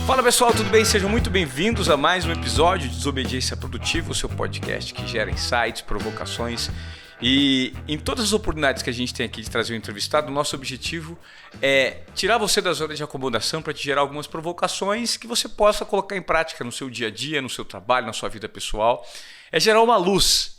Fala pessoal, tudo bem? Sejam muito bem-vindos a mais um episódio de Desobediência Produtiva, o seu podcast que gera insights, provocações e em todas as oportunidades que a gente tem aqui de trazer um entrevistado, o nosso objetivo é tirar você da zona de acomodação para te gerar algumas provocações que você possa colocar em prática no seu dia a dia, no seu trabalho, na sua vida pessoal. É gerar uma luz,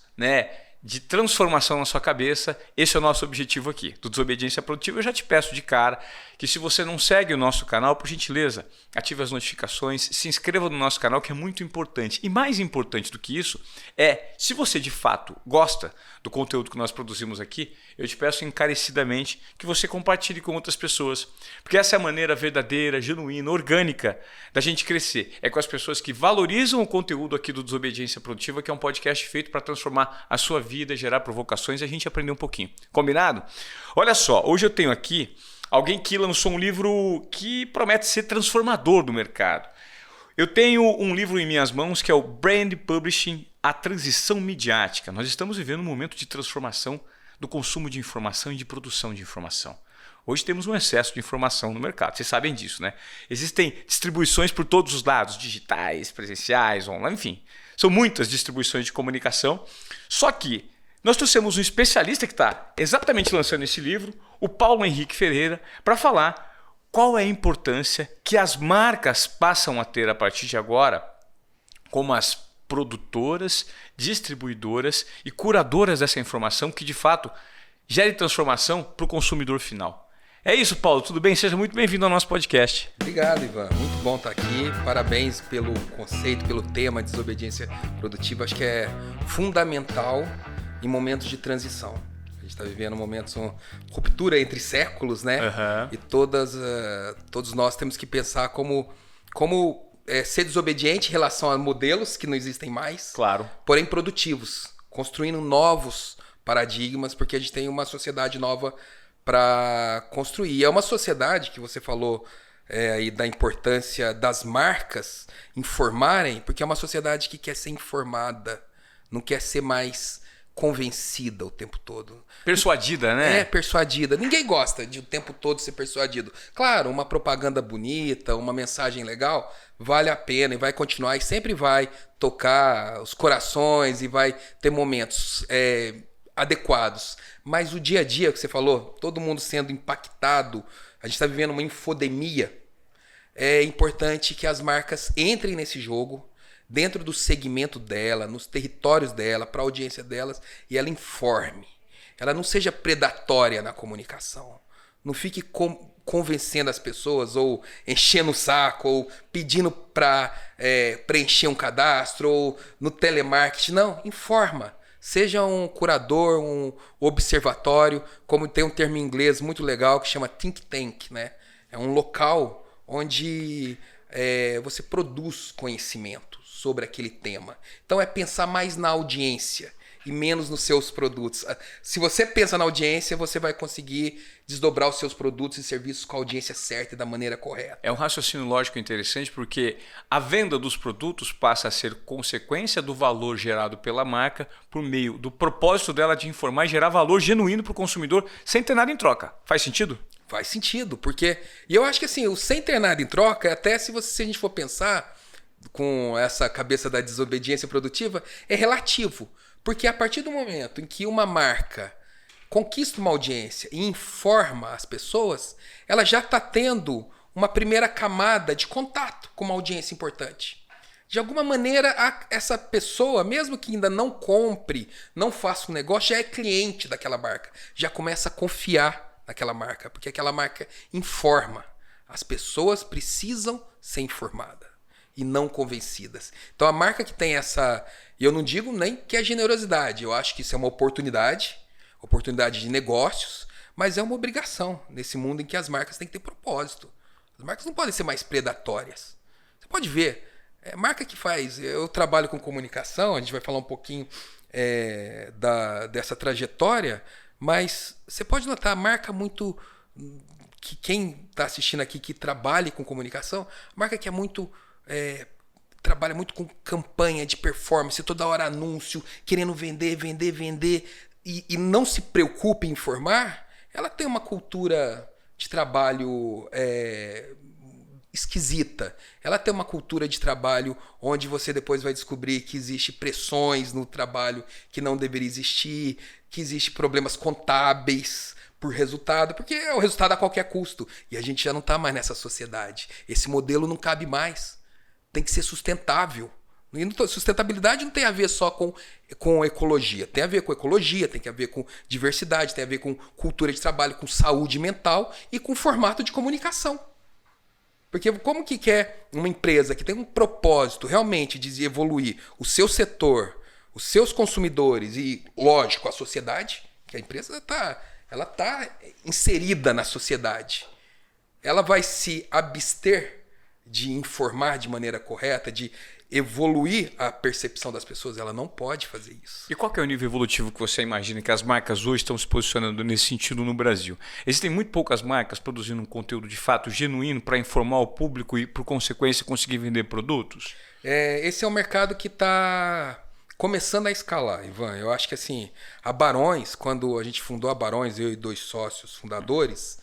de transformação na sua cabeça. Esse é o nosso objetivo aqui, do Desobediência Produtiva. Eu já te peço de cara que se você não segue o nosso canal, por gentileza, ative as notificações, se inscreva no nosso canal, que é muito importante. E mais importante do que isso é, se você de fato gosta do conteúdo que nós produzimos aqui, eu te peço encarecidamente que você compartilhe com outras pessoas. Porque essa é a maneira verdadeira, genuína, orgânica da gente crescer. É com as pessoas que valorizam o conteúdo aqui do Desobediência Produtiva, que é um podcast feito para transformar a sua vida, gerar provocações e a gente aprender um pouquinho. Combinado? Olha só, hoje eu tenho aqui alguém que lançou um livro que promete ser transformador do mercado. Eu tenho um livro em minhas mãos que é o Brand Publishing, a transição midiática. Nós estamos vivendo um momento de transformação do consumo de informação e de produção de informação. Hoje temos um excesso de informação no mercado, vocês sabem disso, né? Existem distribuições por todos os lados, digitais, presenciais, online, enfim. São muitas distribuições de comunicação, só que nós trouxemos um especialista que está exatamente lançando esse livro, o Paulo Henrique Ferreira, para falar qual é a importância que as marcas passam a ter a partir de agora, como as produtoras, distribuidoras e curadoras dessa informação que de fato gere transformação para o consumidor final. É isso, Paulo, tudo bem? Seja muito bem-vindo ao nosso podcast. Obrigado, Ivan. Muito bom estar aqui. Parabéns pelo conceito, pelo tema de desobediência produtiva. Acho que é fundamental em momentos de transição. A gente está vivendo momentos de ruptura entre séculos, né? Uhum. E todos nós temos que pensar como ser desobediente em relação a modelos que não existem mais, Claro. Porém produtivos, construindo novos paradigmas, porque a gente tem uma sociedade nova para construir. É uma sociedade que você falou aí da importância das marcas informarem, porque é uma sociedade que quer ser informada, não quer ser mais convencida o tempo todo. Persuadida, né? Persuadida. Ninguém gosta de o tempo todo ser persuadido. Claro, uma propaganda bonita, uma mensagem legal, vale a pena e vai continuar e sempre vai tocar os corações e vai ter momentos adequados. Mas o dia a dia que você falou, todo mundo sendo impactado, a gente está vivendo uma infodemia, é importante que as marcas entrem nesse jogo, dentro do segmento dela, nos territórios dela, para a audiência delas, e ela informe. Ela não seja predatória na comunicação. Não fique convencendo as pessoas, ou enchendo o saco, ou pedindo para preencher um cadastro, ou no telemarketing. Não, informa. Seja um curador, um observatório, como tem um termo em inglês muito legal que chama think tank, né? É um local onde você produz conhecimento sobre aquele tema. Então é pensar mais na audiência e menos nos seus produtos. Se você pensa na audiência, você vai conseguir desdobrar os seus produtos e serviços com a audiência certa e da maneira correta. É um raciocínio lógico interessante porque a venda dos produtos passa a ser consequência do valor gerado pela marca por meio do propósito dela de informar e gerar valor genuíno para o consumidor sem ter nada em troca. Faz sentido? Faz sentido, porque... E eu acho que assim, o sem ter nada em troca, até se a gente for pensar com essa cabeça da desobediência produtiva, é relativo. Porque a partir do momento em que uma marca conquista uma audiência e informa as pessoas, ela já está tendo uma primeira camada de contato com uma audiência importante. De alguma maneira, essa pessoa, mesmo que ainda não compre, não faça um negócio, já é cliente daquela marca. Já começa a confiar naquela marca, porque aquela marca informa. As pessoas precisam ser informadas e não convencidas. Então a marca que tem essa... E eu não digo nem que é generosidade, eu acho que isso é uma oportunidade de negócios, mas é uma obrigação nesse mundo em que as marcas têm que ter propósito. As marcas não podem ser mais predatórias. Você pode ver, marca que faz... Eu trabalho com comunicação, a gente vai falar um pouquinho dessa trajetória, mas você pode notar a marca muito... que quem está assistindo aqui que trabalhe com comunicação, marca que é muito... trabalha muito com campanha de performance, toda hora anúncio, querendo vender e não se preocupa em informar, ela tem uma cultura de trabalho esquisita. Ela tem uma cultura de trabalho onde você depois vai descobrir que existe pressões no trabalho que não deveria existir, que existe problemas contábeis por resultado, porque é o resultado a qualquer custo. E a gente já não está mais nessa sociedade. Esse modelo não cabe mais. Tem que ser sustentável. E sustentabilidade não tem a ver só com ecologia. Tem a ver com ecologia, tem a ver com diversidade, tem a ver com cultura de trabalho, com saúde mental e com formato de comunicação. Porque como que quer uma empresa que tem um propósito realmente de evoluir o seu setor, os seus consumidores e, lógico, a sociedade, que a empresa está inserida na sociedade, ela vai se abster de informar de maneira correta, de evoluir a percepção das pessoas? Ela não pode fazer isso. E qual que é o nível evolutivo que você imagina que as marcas hoje estão se posicionando nesse sentido no Brasil? Existem muito poucas marcas produzindo um conteúdo de fato genuíno para informar o público e, por consequência, conseguir vender produtos? Esse é um mercado que está começando a escalar, Ivan. Eu acho que assim, a Barões, quando a gente fundou a Barões, eu e 2 sócios fundadores,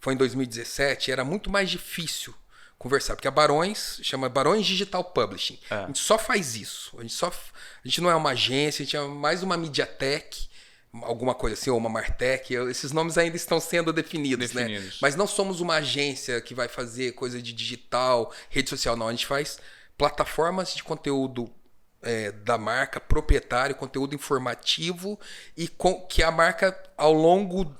foi em 2017, era muito mais difícil conversar, porque a Barões chama Barões Digital Publishing. A gente só faz isso. A gente não é uma agência, a gente é mais uma Mediatek, alguma coisa assim, ou uma Martech. Esses nomes ainda estão sendo definidos, né? Mas não somos uma agência que vai fazer coisa de digital, rede social, não. A gente faz plataformas de conteúdo da marca, proprietário, conteúdo informativo, e que a marca, ao longo,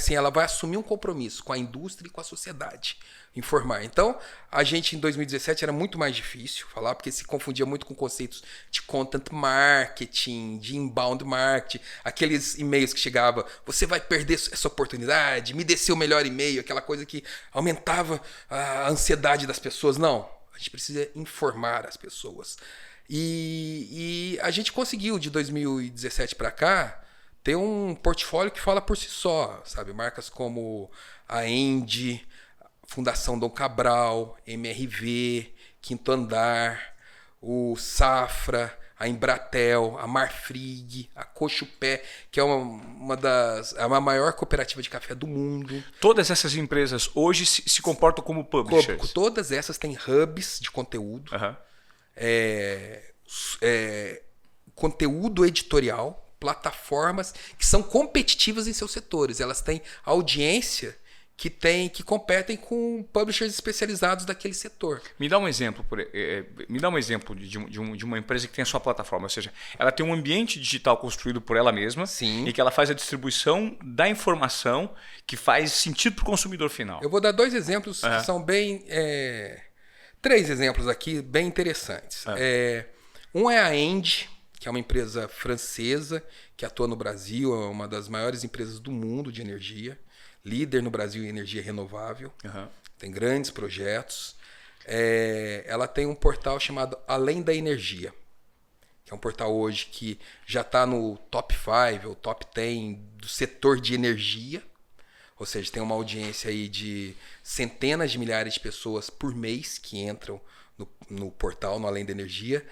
ela vai assumir um compromisso com a indústria e com a sociedade. Informar. Então, a gente em 2017 era muito mais difícil falar, porque se confundia muito com conceitos de content marketing, de inbound marketing, aqueles e-mails que chegava, você vai perder essa oportunidade, me dê seu melhor e-mail, aquela coisa que aumentava a ansiedade das pessoas. Não, a gente precisa informar as pessoas. E a gente conseguiu, de 2017 para cá, ter um portfólio que fala por si só, sabe? Marcas como a Endy, Fundação Dom Cabral, MRV, Quinto Andar, o Safra, a Embratel, a Marfrig, a Cochupé, que é a maior cooperativa de café do mundo. Todas essas empresas hoje se comportam como publishers? Todas essas têm hubs de conteúdo, conteúdo editorial, plataformas que são competitivas em seus setores. Elas têm audiência que competem com publishers especializados daquele setor. Me dá um exemplo, de uma empresa que tem a sua plataforma, ou seja, ela tem um ambiente digital construído por ela mesma. Sim. E que ela faz a distribuição da informação que faz sentido para o consumidor final. Eu vou dar 2 exemplos que são bem... 3 exemplos aqui bem interessantes. Um é a Endy, que é uma empresa francesa que atua no Brasil, é uma das maiores empresas do mundo de energia. Líder no Brasil em energia renovável, tem grandes projetos. Ela tem um portal chamado Além da Energia, que é um portal hoje que já está no top 5 ou top 10 do setor de energia, ou seja, tem uma audiência aí de centenas de milhares de pessoas por mês que entram no portal, no Além da Energia,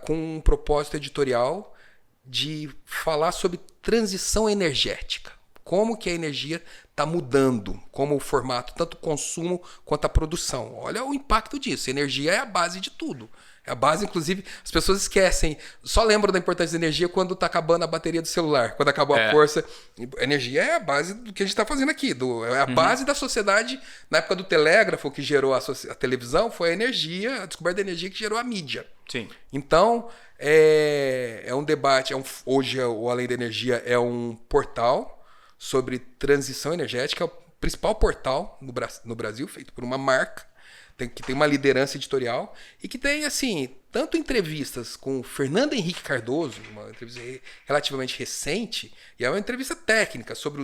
com um propósito editorial de falar sobre transição energética. Como que a energia está mudando, como o formato, tanto o consumo quanto a produção. Olha o impacto disso. Energia é a base de tudo. É a base, inclusive, as pessoas esquecem, só lembram da importância da energia quando está acabando a bateria do celular, quando acabou a força. A energia é a base do que a gente está fazendo aqui. É a base da sociedade. Na época do telégrafo, que gerou a televisão, foi a energia, a descoberta da energia que gerou a mídia. Sim. Então, é um debate. Hoje, o Além da Energia é um portal sobre transição energética, é o principal portal no Brasil, feito por uma marca, que tem uma liderança editorial e que tem, assim, tanto entrevistas com o Fernando Henrique Cardoso, uma entrevista relativamente recente, e é uma entrevista técnica sobre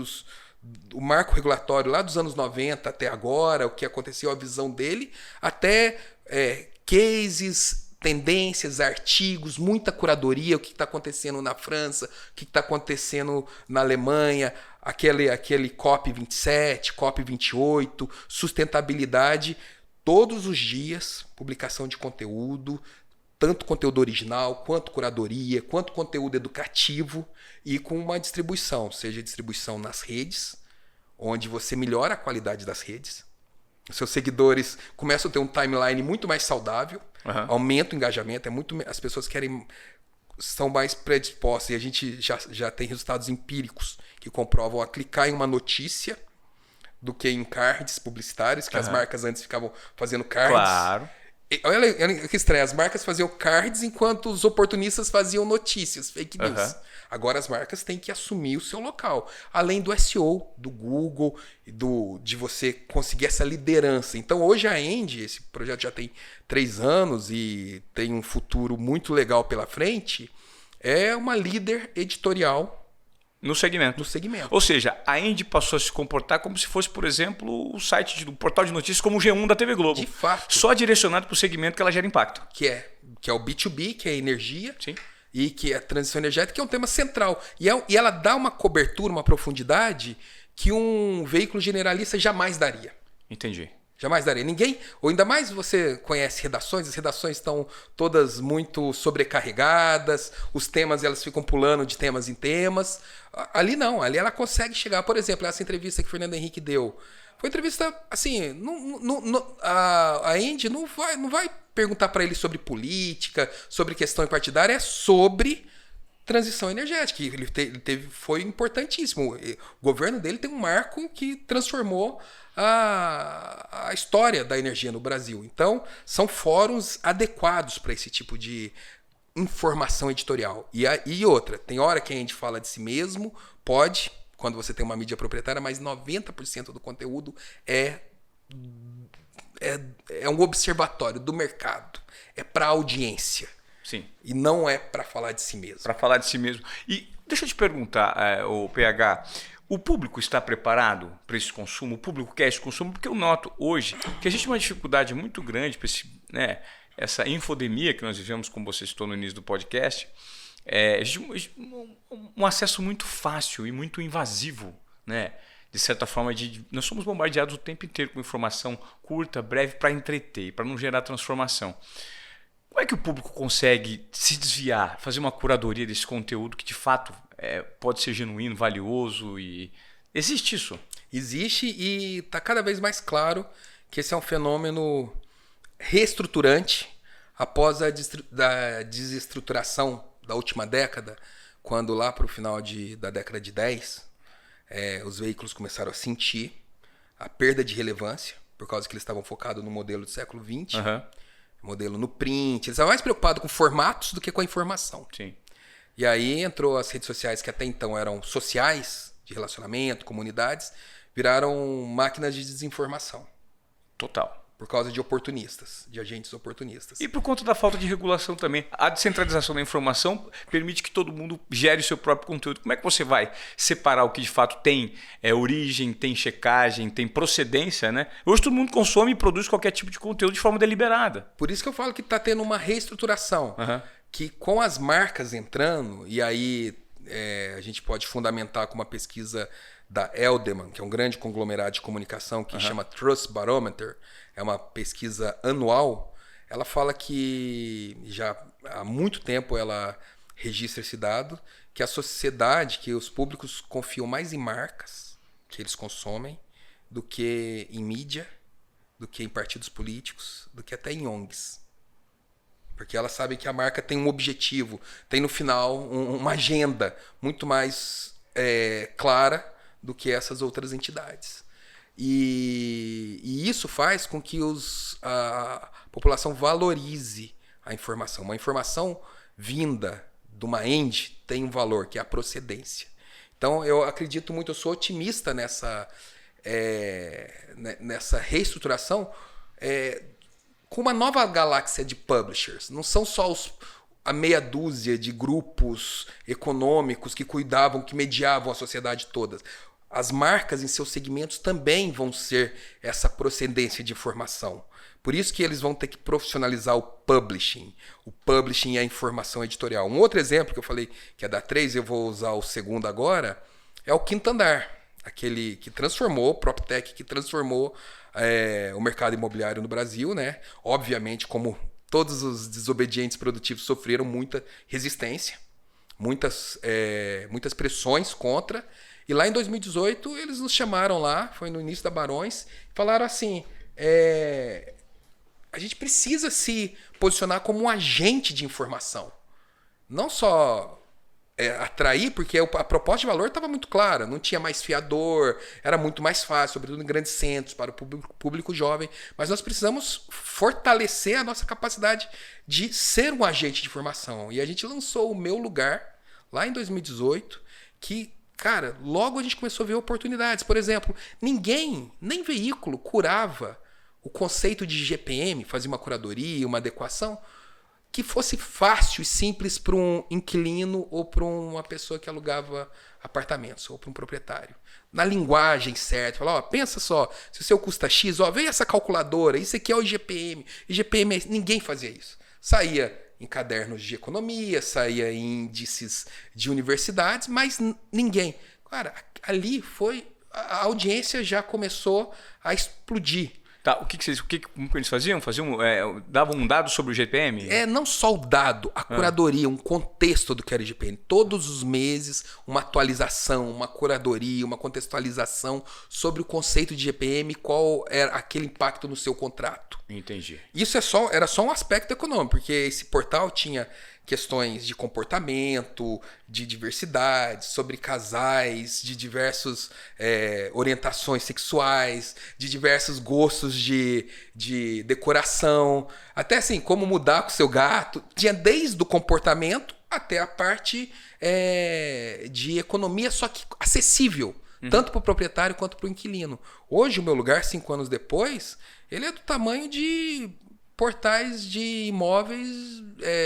o marco regulatório lá dos anos 90 até agora, o que aconteceu, a visão dele, até cases, tendências, artigos, muita curadoria, o que está acontecendo na França, o que está acontecendo na Alemanha, aquele COP27, COP28, sustentabilidade, todos os dias, publicação de conteúdo, tanto conteúdo original, quanto curadoria, quanto conteúdo educativo, e com uma distribuição, seja distribuição nas redes, onde você melhora a qualidade das redes, seus seguidores começam a ter um timeline muito mais saudável, aumenta o engajamento, as pessoas são mais predispostas, e a gente já tem resultados empíricos que comprovam a clicar em uma notícia do que em cards publicitários, que as marcas antes ficavam fazendo cards. Claro. Olha que estranho, as marcas faziam cards enquanto os oportunistas faziam notícias, fake news. Agora as marcas têm que assumir o seu local. Além do SEO, do Google, de você conseguir essa liderança. Então hoje a Andy, esse projeto já tem 3 anos e tem um futuro muito legal pela frente, é uma líder editorial no segmento. Ou seja, a Andy passou a se comportar como se fosse, por exemplo, o site do portal de notícias como o G1 da TV Globo. De fato. Só direcionado para o segmento que ela gera impacto. Que é o B2B, que é a energia. Sim. E que é a transição energética, que é um tema central. E ela dá uma cobertura, uma profundidade que um veículo generalista jamais daria. Entendi. Jamais daria. Ninguém, ou ainda mais você conhece redações, as redações estão todas muito sobrecarregadas, os temas elas ficam pulando de temas em temas. Ali não, ali ela consegue chegar. Por exemplo, essa entrevista que o Fernando Henrique deu. Foi uma entrevista, assim, a Andy não vai perguntar para ele sobre política, sobre questão partidária, é sobre transição energética. Foi importantíssimo. O governo dele tem um marco que transformou a história da energia no Brasil. Então, são fóruns adequados para esse tipo de informação editorial. E outra, tem hora que a gente fala de si mesmo, pode, quando você tem uma mídia proprietária, mas 90% do conteúdo é um observatório do mercado. É para audiência. Sim. E não é para falar de si mesmo. Para falar de si mesmo. E deixa eu te perguntar, o PH, o público está preparado para esse consumo? O público quer esse consumo? Porque eu noto hoje que a gente tem uma dificuldade muito grande para essa infodemia que nós vivemos, como você citou no início do podcast, um acesso muito fácil e muito invasivo, né? De certa forma, nós somos bombardeados o tempo inteiro com informação curta, breve, para entreter, para não gerar transformação. Como é que o público consegue se desviar, fazer uma curadoria desse conteúdo que de fato pode ser genuíno, valioso? E existe isso? Existe, e está cada vez mais claro que esse é um fenômeno reestruturante após a desestruturação da última década, quando lá para o final da década de 10, os veículos começaram a sentir a perda de relevância, por causa que eles estavam focados no modelo do século XX, modelo no print, eles estavam mais preocupados com formatos do que com a informação. Sim. E aí entrou as redes sociais, que até então eram sociais, de relacionamento, comunidades, viraram máquinas de desinformação. Total. Por causa de oportunistas, de agentes oportunistas. E por conta da falta de regulação também. A descentralização da informação permite que todo mundo gere o seu próprio conteúdo. Como é que você vai separar o que de fato tem origem, tem checagem, tem procedência, né? Hoje todo mundo consome e produz qualquer tipo de conteúdo de forma deliberada. Por isso que eu falo que está tendo uma reestruturação. Que com as marcas entrando, e aí a gente pode fundamentar com uma pesquisa da Elderman, que é um grande conglomerado de comunicação que chama Trust Barometer, é uma pesquisa anual. Ela fala que já há muito tempo ela registra esse dado, que a sociedade, que os públicos confiam mais em marcas que eles consomem do que em mídia, do que em partidos políticos, do que até em ONGs. Porque elas sabem que a marca tem um objetivo, tem no final uma agenda muito mais clara do que essas outras entidades. E isso faz com que a população valorize a informação. Uma informação vinda de uma Andy tem um valor, que é a procedência. Então, eu acredito muito, eu sou otimista nessa reestruturação com uma nova galáxia de publishers. Não são só a meia dúzia de grupos econômicos que cuidavam, que mediavam a sociedade toda. As marcas em seus segmentos também vão ser essa procedência de informação. Por isso que eles vão ter que profissionalizar o publishing. O publishing é a informação editorial. Um outro exemplo que eu falei que é da 3, eu vou usar o segundo agora, é o Quinto Andar. Aquele que transformou, o PropTech, que transformou o mercado imobiliário no Brasil, né? Obviamente, como todos os desobedientes produtivos sofreram muita resistência, muitas pressões contra. E lá em 2018, eles nos chamaram lá, foi no início da Barões, falaram assim, a gente precisa se posicionar como um agente de informação. Não só atrair, porque a proposta de valor estava muito clara, não tinha mais fiador, era muito mais fácil, sobretudo em grandes centros, para o público jovem. Mas nós precisamos fortalecer a nossa capacidade de ser um agente de informação. E a gente lançou o Meu Lugar, lá em 2018, que, cara, logo a gente começou a ver oportunidades. Por exemplo, ninguém, nem veículo, curava o conceito de GPM, fazia uma curadoria, uma adequação, que fosse fácil e simples para um inquilino ou para uma pessoa que alugava apartamentos, ou para um proprietário. Na linguagem certa, falar, pensa só, se o seu custa X, vem essa calculadora, isso aqui é o IGPM. IGPM, ninguém fazia isso. Saía em cadernos de economia, saía em índices de universidades, mas ninguém. Cara, ali a audiência já começou a explodir. Tá, como que eles faziam? Davam um dado sobre o GPM? Não só o dado, a curadoria, um contexto do que era o GPM. Todos os meses, uma atualização, uma curadoria, uma contextualização sobre o conceito de GPM, qual era aquele impacto no seu contrato. Entendi. Isso era só um aspecto econômico, porque esse portal tinha questões de comportamento, de diversidade, sobre casais, de diversas orientações sexuais, de diversos gostos de decoração, até assim, como mudar com o seu gato. Tinha desde o comportamento até a parte de economia, só que acessível, tanto para o proprietário quanto para o inquilino. Hoje, o Meu Lugar, 5 anos depois, ele é do tamanho de portais de imóveis,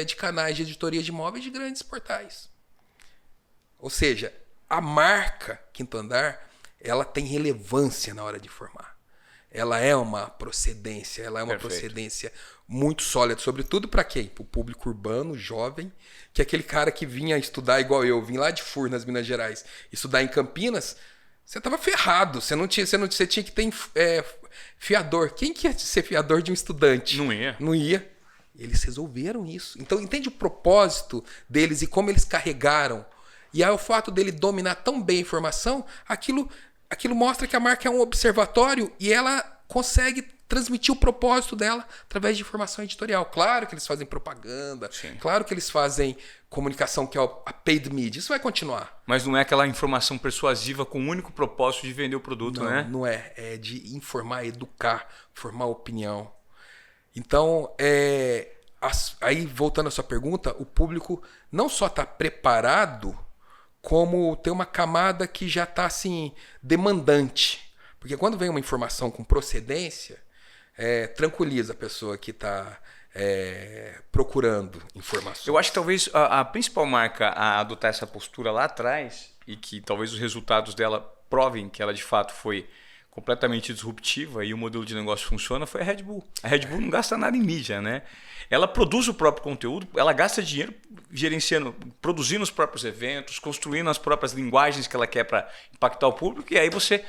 de canais de editoria de imóveis de grandes portais. Ou seja, a marca Quinto Andar, ela tem relevância na hora de formar. Ela é uma procedência, procedência muito sólida, sobretudo para quem? Para o público urbano, jovem, que é aquele cara que vinha estudar igual eu, vim lá de Furnas, Minas Gerais, estudar em Campinas, você estava ferrado, você tinha que ter fiador. Quem que ia ser fiador de um estudante? Não ia. Eles resolveram isso. Então, entende o propósito deles e como eles carregaram. E aí, o fato dele dominar tão bem a informação, aquilo mostra que a marca é um observatório e ela consegue transmitir o propósito dela através de informação editorial. Claro que eles fazem propaganda, sim, claro que eles fazem comunicação, que é a paid media. Isso vai continuar. Mas não é aquela informação persuasiva com o único propósito de vender o produto, não, né? Não é. É de informar, educar, formar opinião. Então, aí voltando à sua pergunta, o público não só está preparado, como tem uma camada que já está assim, demandante. Porque quando vem uma informação com procedência, tranquiliza a pessoa que está procurando informações. Eu acho que talvez a principal marca a adotar essa postura lá atrás, e que talvez os resultados dela provem que ela de fato foi completamente disruptiva e o modelo de negócio funciona, foi a Red Bull. A Red Bull não gasta nada em mídia, né? Ela produz o próprio conteúdo, ela gasta dinheiro produzindo os próprios eventos, construindo as próprias linguagens que ela quer para impactar o público, e aí você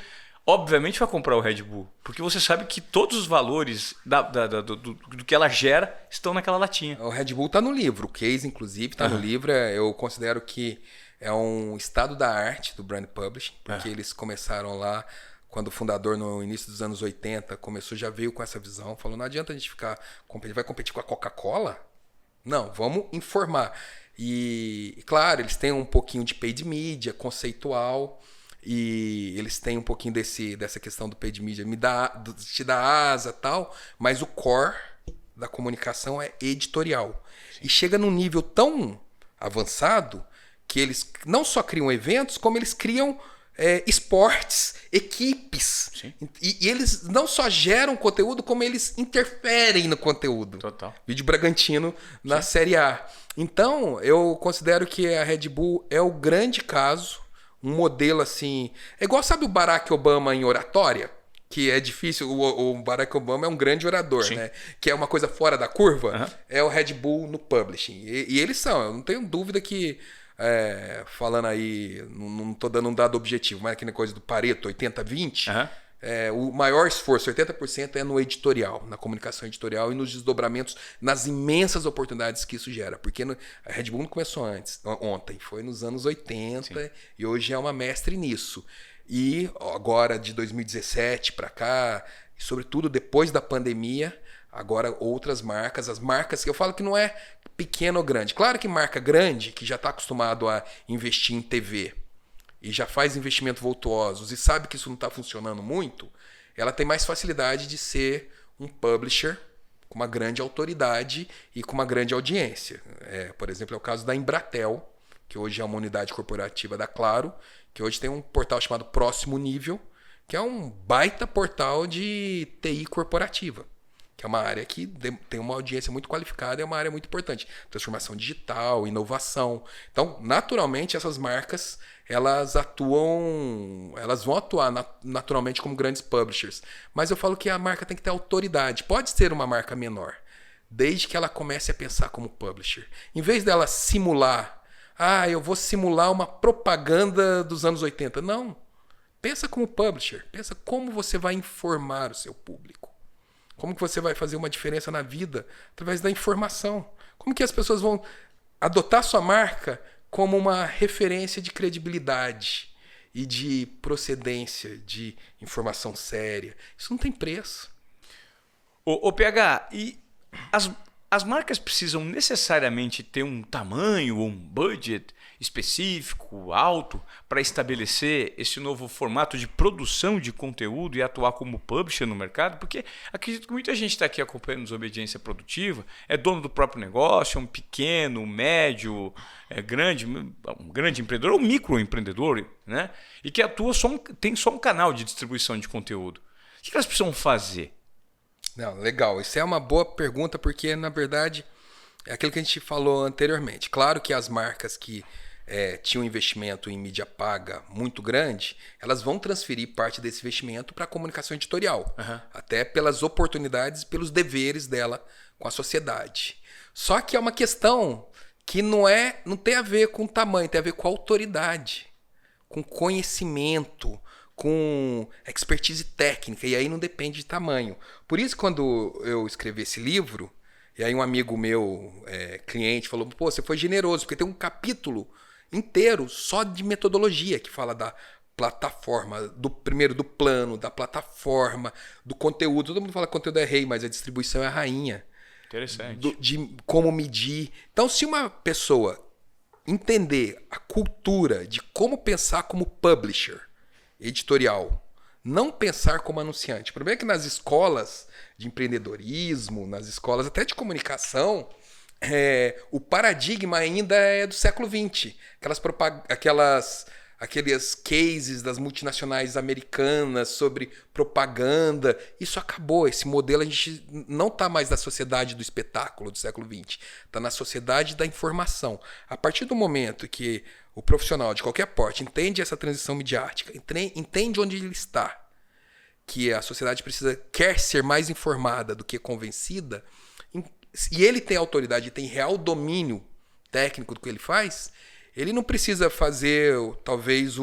obviamente vai comprar o Red Bull, porque você sabe que todos os valores do que ela gera estão naquela latinha. O Red Bull está no livro, o case inclusive está no livro. Eu considero que é um estado da arte do brand publishing, porque eles começaram lá quando o fundador, no início dos anos 80, já veio com essa visão, falou, não adianta a gente vai competir com a Coca-Cola? Não, vamos informar. E claro, eles têm um pouquinho de paid media, conceitual, e eles têm um pouquinho dessa questão do paid media, te dá asa e tal, mas o core da comunicação é editorial. Sim. E chega num nível tão avançado que eles não só criam eventos, como eles criam esportes, equipes. E eles não só geram conteúdo, como eles interferem no conteúdo. Total. Vídeo Bragantino na Série A. Então, eu considero que a Red Bull é o grande caso, um modelo assim... É igual, sabe o Barack Obama em oratória? Que é difícil, o Barack Obama é um grande orador, sim, né? Que é uma coisa fora da curva. É o Red Bull no publishing. E eles são, eu não tenho dúvida que... falando aí, não estou dando um dado objetivo, mas aquela coisa do Pareto, 80-20, o maior esforço, 80%, é no editorial, na comunicação editorial e nos desdobramentos, nas imensas oportunidades que isso gera. Porque a Red Bull não começou ontem, foi nos anos 80, sim, e hoje é uma mestre nisso. E agora, de 2017 para cá, e sobretudo depois da pandemia, agora outras marcas, as marcas que eu falo que não é pequeno ou grande. Claro que marca grande, que já está acostumado a investir em TV e já faz investimentos vultuosos e sabe que isso não está funcionando muito, ela tem mais facilidade de ser um publisher com uma grande autoridade e com uma grande audiência. Por exemplo, é o caso da Embratel, que hoje é uma unidade corporativa da Claro, que hoje tem um portal chamado Próximo Nível, que é um baita portal de TI corporativa, que é uma área que tem uma audiência muito qualificada, é uma área muito importante. Transformação digital, inovação. Então, naturalmente, essas marcas elas vão atuar naturalmente como grandes publishers. Mas eu falo que a marca tem que ter autoridade. Pode ser uma marca menor, desde que ela comece a pensar como publisher. Em vez dela simular, eu vou simular uma propaganda dos anos 80. Não. Pensa como publisher. Pensa como você vai informar o seu público. Como que você vai fazer uma diferença na vida através da informação? Como que as pessoas vão adotar sua marca como uma referência de credibilidade e de procedência, de informação séria? Isso não tem preço. Ô PH, e as marcas precisam necessariamente ter um tamanho ou um budget específico, alto, para estabelecer esse novo formato de produção de conteúdo e atuar como publisher no mercado? Porque acredito que muita gente está aqui acompanhando Desobediência Produtiva, é dono do próprio negócio, é um pequeno, médio, um grande empreendedor ou microempreendedor, né? E que atua tem só um canal de distribuição de conteúdo. O que elas precisam fazer? Não, legal. Isso é uma boa pergunta porque, na verdade, é aquilo que a gente falou anteriormente. Claro que as marcas que tinham investimento em mídia paga muito grande, elas vão transferir parte desse investimento para a comunicação editorial. Uhum. Até pelas oportunidades e pelos deveres dela com a sociedade. Só que é uma questão que não tem a ver com tamanho, tem a ver com autoridade, com conhecimento, com expertise técnica, e aí não depende de tamanho. Por isso, quando eu escrevi esse livro, e aí um amigo meu, cliente, falou, pô, você foi generoso, porque tem um capítulo inteiro só de metodologia, que fala da plataforma, primeiro do plano, da plataforma, do conteúdo. Todo mundo fala que o conteúdo é rei, mas a distribuição é a rainha. Interessante. De como medir. Então, se uma pessoa entender a cultura de como pensar como publisher editorial, não pensar como anunciante. O problema é que nas escolas de empreendedorismo, nas escolas até de comunicação, o paradigma ainda é do século XX. Aqueles cases das multinacionais americanas sobre propaganda. Isso acabou. Esse modelo a gente não está mais na sociedade do espetáculo do século XX. Está na sociedade da informação. A partir do momento que o profissional de qualquer porte entende essa transição midiática, entende onde ele está, que a sociedade quer ser mais informada do que convencida, e ele tem autoridade, tem real domínio técnico do que ele faz, ele não precisa fazer, talvez,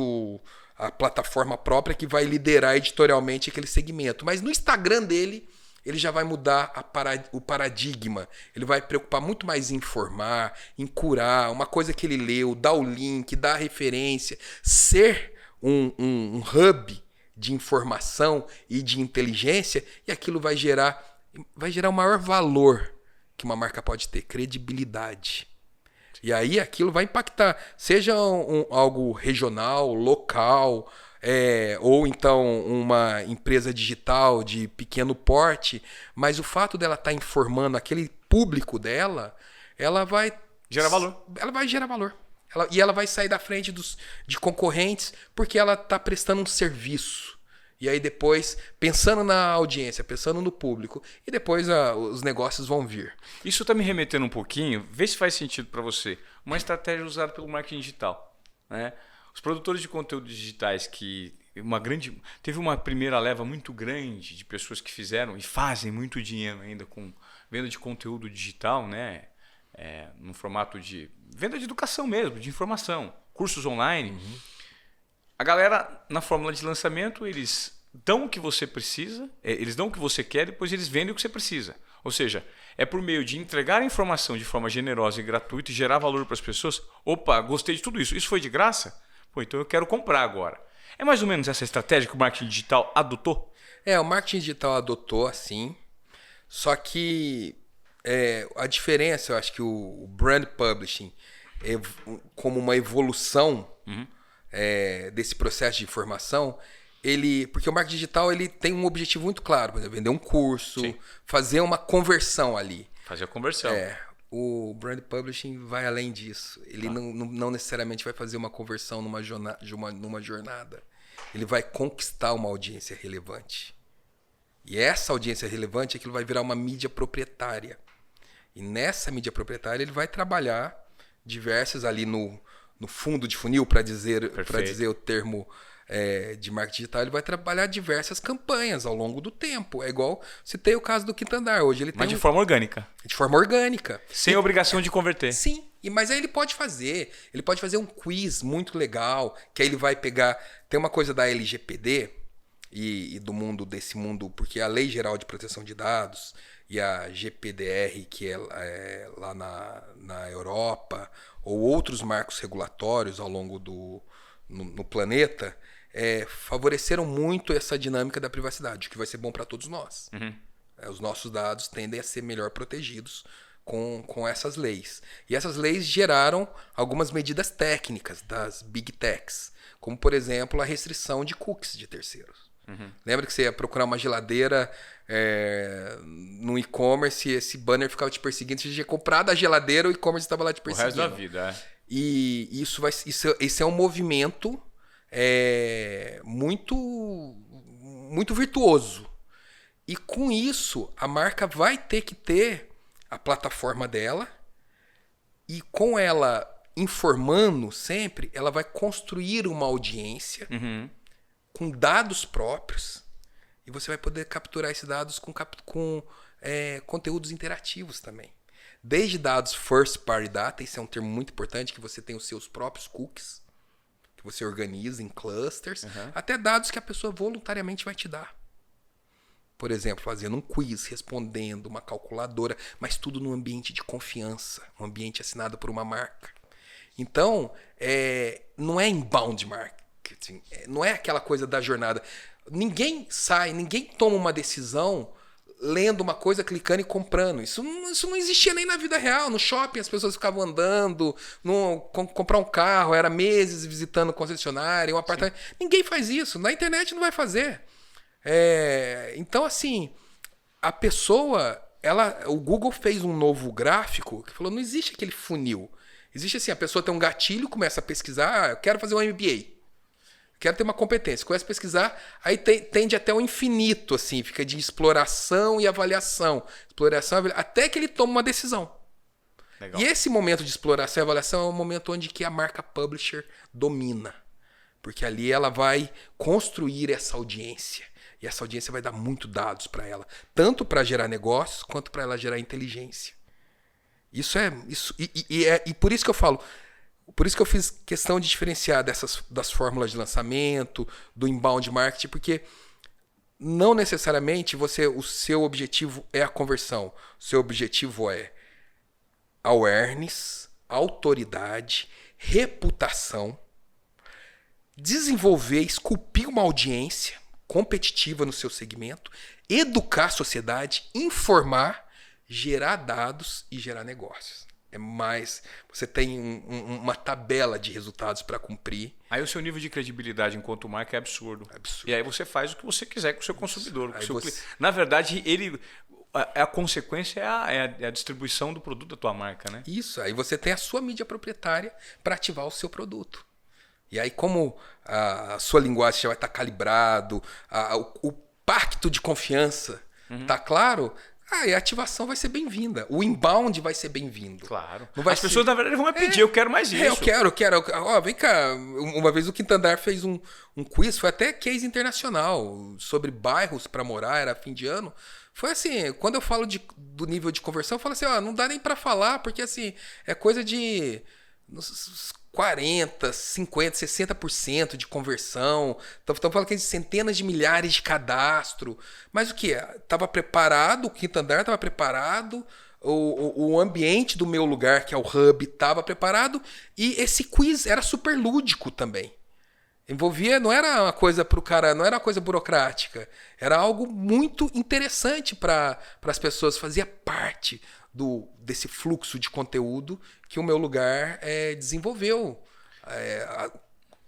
a plataforma própria que vai liderar editorialmente aquele segmento. Mas no Instagram dele, ele já vai mudar o paradigma. Ele vai preocupar muito mais em informar, em curar, uma coisa que ele leu, dar o link, dar a referência, ser um hub de informação e de inteligência, e aquilo vai gerar o maior valor que uma marca pode ter, credibilidade. E aí aquilo vai impactar, seja algo regional, local, ou então uma empresa digital de pequeno porte, mas o fato dela estar informando aquele público dela, ela vai gerar valor. Ela vai gerar valor. E ela vai sair da frente de concorrentes porque ela está prestando um serviço. E aí depois, pensando na audiência, pensando no público, e depois os negócios vão vir. Isso está me remetendo um pouquinho, vê se faz sentido para você, uma estratégia usada pelo marketing digital, né? Os produtores de conteúdo digitais teve uma primeira leva muito grande de pessoas que fizeram e fazem muito dinheiro ainda com venda de conteúdo digital, né? No formato de venda de educação mesmo, de informação, cursos online. Uhum. A galera, na fórmula de lançamento, eles dão o que você precisa, eles dão o que você quer, depois eles vendem o que você precisa. Ou seja, é por meio de entregar a informação de forma generosa e gratuita e gerar valor para as pessoas. Opa, gostei de tudo isso. Isso foi de graça? Pô, então eu quero comprar agora. É mais ou menos essa estratégia que o marketing digital adotou? O marketing digital adotou, assim, só que a diferença, eu acho que o brand publishing é como uma evolução desse processo de informação, porque o marketing digital ele tem um objetivo muito claro, por exemplo, vender um curso, Sim. fazer uma conversão ali. Fazer a conversão. O brand publishing vai além disso. Ele não necessariamente vai fazer uma conversão numa jornada. Ele vai conquistar uma audiência relevante. E essa audiência relevante é que ele vai virar uma mídia proprietária. E nessa mídia proprietária ele vai trabalhar diversas ali no fundo de funil, para dizer o termo de marketing digital, ele vai trabalhar diversas campanhas ao longo do tempo. É igual, citei o caso do Quinto Andar. Hoje ele Mas de forma orgânica. De forma orgânica. Sem obrigação de converter. Sim, mas aí ele pode fazer um quiz muito legal, que aí ele vai pegar... Tem uma coisa da LGPD e desse mundo, porque a Lei Geral de Proteção de Dados e a GPDR, que é lá na Europa, ou outros marcos regulatórios ao longo no planeta, favoreceram muito essa dinâmica da privacidade, o que vai ser bom para todos nós. Os nossos dados tendem a ser melhor protegidos com essas leis. E essas leis geraram algumas medidas técnicas das Big Techs, como, por exemplo, a restrição de cookies de terceiros. Lembra que você ia procurar uma geladeira no e-commerce e esse banner ficava te perseguindo? Você tinha comprado a geladeira, o e-commerce estava lá te perseguindo. O resto da vida, E isso é um movimento muito, muito virtuoso. E com isso, a marca vai ter que ter a plataforma dela e com ela informando sempre, ela vai construir uma audiência com dados próprios e você vai poder capturar esses dados com conteúdos interativos também. Desde dados first party data, isso é um termo muito importante, que você tem os seus próprios cookies, que você organiza em clusters, até dados que a pessoa voluntariamente vai te dar. Por exemplo, fazendo um quiz, respondendo, uma calculadora, mas tudo num ambiente de confiança, um ambiente assinado por uma marca. Então, não é inbound marketing, não é aquela coisa da jornada. Ninguém toma uma decisão lendo uma coisa, clicando e comprando. Isso não existia nem na vida real. No shopping as pessoas ficavam andando, comprar um carro, era meses visitando concessionária, um apartamento. Sim. Ninguém faz isso. Na internet não vai fazer. Então, assim, a pessoa... O Google fez um novo gráfico que falou, não existe aquele funil. Existe assim, a pessoa tem um gatilho, começa a pesquisar, eu quero fazer um MBA. Quero ter uma competência. Começa a pesquisar, aí tende até o infinito, assim, fica de exploração e avaliação. Até que ele toma uma decisão. Legal. E esse momento de exploração e avaliação é o momento onde que a marca publisher domina. Porque ali ela vai construir essa audiência. E essa audiência vai dar muito dados para ela. Tanto para gerar negócios, quanto para ela gerar inteligência. E por isso que eu falo... Por isso que eu fiz questão de diferenciar das fórmulas de lançamento, do inbound marketing, porque não necessariamente o seu objetivo é a conversão. O seu objetivo é awareness, autoridade, reputação, desenvolver, esculpir uma audiência competitiva no seu segmento, educar a sociedade, informar, gerar dados e gerar negócios. Você tem uma tabela de resultados para cumprir. Aí o seu nível de credibilidade enquanto marca é absurdo. E aí você faz o que você quiser com o seu consumidor. Com o seu cliente. Na verdade, a consequência é a distribuição do produto da tua marca, né? Isso. Aí você tem a sua mídia proprietária para ativar o seu produto. E aí, como a sua linguagem já vai estar calibrado, o pacto de confiança está claro... e a ativação vai ser bem-vinda. O inbound vai ser bem-vindo. Claro. As pessoas, na verdade, vão pedir, eu quero mais isso. Eu quero. Vem cá. Uma vez o Quinto Andar fez um quiz, foi até case internacional, sobre bairros para morar, era fim de ano. Foi assim, quando eu falo do nível de conversão, eu falo assim, não dá nem para falar, porque assim, é coisa de 40%, 50%, 60% de conversão. Estamos falando aqui de centenas de milhares de cadastro. Mas o que? Estava preparado, o Quinto Andar estava preparado, o ambiente do meu lugar, que é o hub, estava preparado, e esse quiz era super lúdico também. Envolvia, não era uma coisa pro cara, não era uma coisa burocrática. Era algo muito interessante para as pessoas. Fazia parte desse fluxo de conteúdo que o Meu Lugar desenvolveu,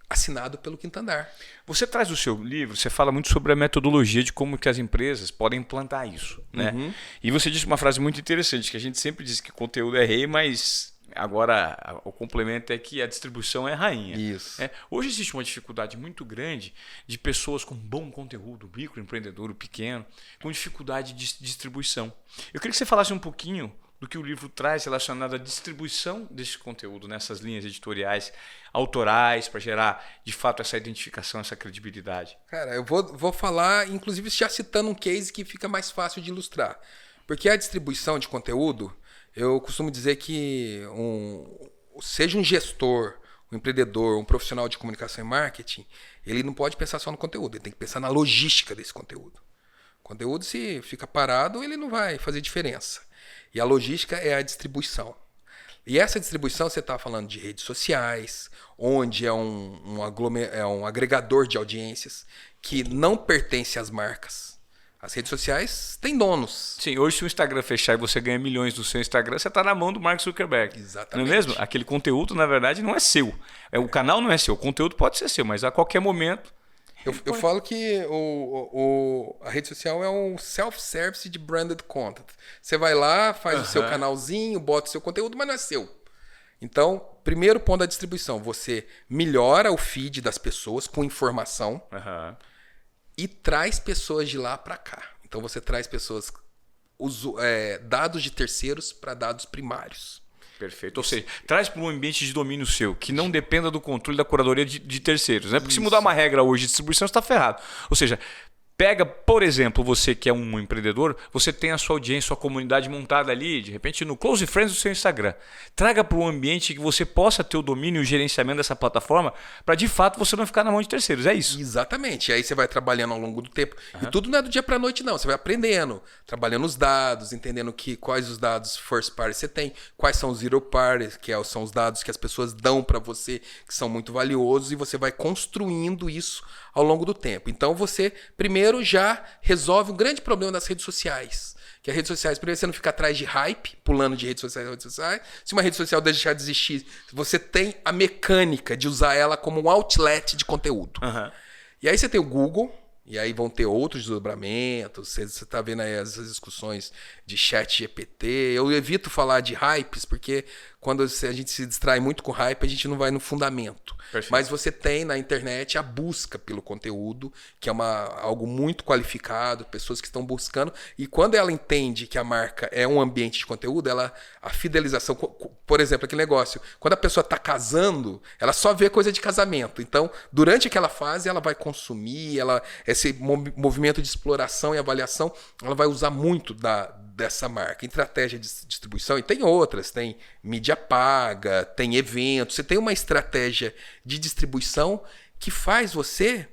assinado pelo Quinto Andar. Você traz o seu livro, você fala muito sobre a metodologia de como que as empresas podem implantar isso, né? Uhum. E você disse uma frase muito interessante, que a gente sempre diz que conteúdo é rei, mas agora o complemento é que a distribuição é rainha. Isso. Hoje existe uma dificuldade muito grande de pessoas com bom conteúdo, microempreendedor, o pequeno, com dificuldade de distribuição. Eu queria que você falasse um pouquinho do que o livro traz relacionado à distribuição desse conteúdo nessas linhas editoriais autorais para gerar, de fato, essa identificação, essa credibilidade. Cara, eu vou falar, inclusive já citando um case que fica mais fácil de ilustrar. Porque a distribuição de conteúdo, eu costumo dizer que seja um gestor, um empreendedor, um profissional de comunicação e marketing, ele não pode pensar só no conteúdo, ele tem que pensar na logística desse conteúdo. O conteúdo, se fica parado, ele não vai fazer diferença. E a logística é a distribuição. E essa distribuição, você está falando de redes sociais, onde é um agregador de audiências que não pertence às marcas. As redes sociais têm donos. Sim, hoje se o Instagram fechar e você ganha milhões do seu Instagram, você está na mão do Mark Zuckerberg. Exatamente. Não é mesmo? Aquele conteúdo, na verdade, não é seu. O canal não é seu. O conteúdo pode ser seu, mas a qualquer momento... Eu falo que a rede social é um self-service de branded content. Você vai lá, faz o seu canalzinho, bota o seu conteúdo, mas não é seu. Então, primeiro ponto da distribuição. Você melhora o feed das pessoas com informação e traz pessoas de lá para cá. Então, você traz pessoas, dados de terceiros para dados primários. Perfeito. Ou seja, traz para um ambiente de domínio seu, que não dependa do controle da curadoria de terceiros. Né? Porque se mudar uma regra hoje de distribuição, você está ferrado. Ou seja, pega, por exemplo, você que é um empreendedor, você tem a sua audiência, sua comunidade montada ali, de repente no Close Friends do seu Instagram. Traga para um ambiente que você possa ter o domínio e o gerenciamento dessa plataforma para, de fato, você não ficar na mão de terceiros. É isso. Exatamente. E aí você vai trabalhando ao longo do tempo. E tudo não é do dia para a noite, não. Você vai aprendendo, trabalhando os dados, entendendo quais os dados first party você tem, quais são os zero party, são os dados que as pessoas dão para você, que são muito valiosos, e você vai construindo isso ao longo do tempo. Então você, primeiro, já resolve um grande problema das redes sociais. Que as redes sociais, primeiro, você não fica atrás de hype, pulando de redes sociais a redes sociais. Se uma rede social deixar de existir, você tem a mecânica de usar ela como um outlet de conteúdo. E aí você tem o Google, e aí vão ter outros desdobramentos. Você está vendo aí as discussões de chat GPT. Eu evito falar de hypes, porque quando a gente se distrai muito com hype, a gente não vai no fundamento. Perfeito. Mas você tem na internet a busca pelo conteúdo, que é algo muito qualificado, pessoas que estão buscando. E quando ela entende que a marca é um ambiente de conteúdo, a fidelização... Por exemplo, aquele negócio, quando a pessoa está casando, ela só vê coisa de casamento. Então, durante aquela fase, ela vai consumir, esse movimento de exploração e avaliação, ela vai usar muito dessa marca. Estratégia de distribuição, e tem outras, tem mídia paga, tem eventos, você tem uma estratégia de distribuição que faz você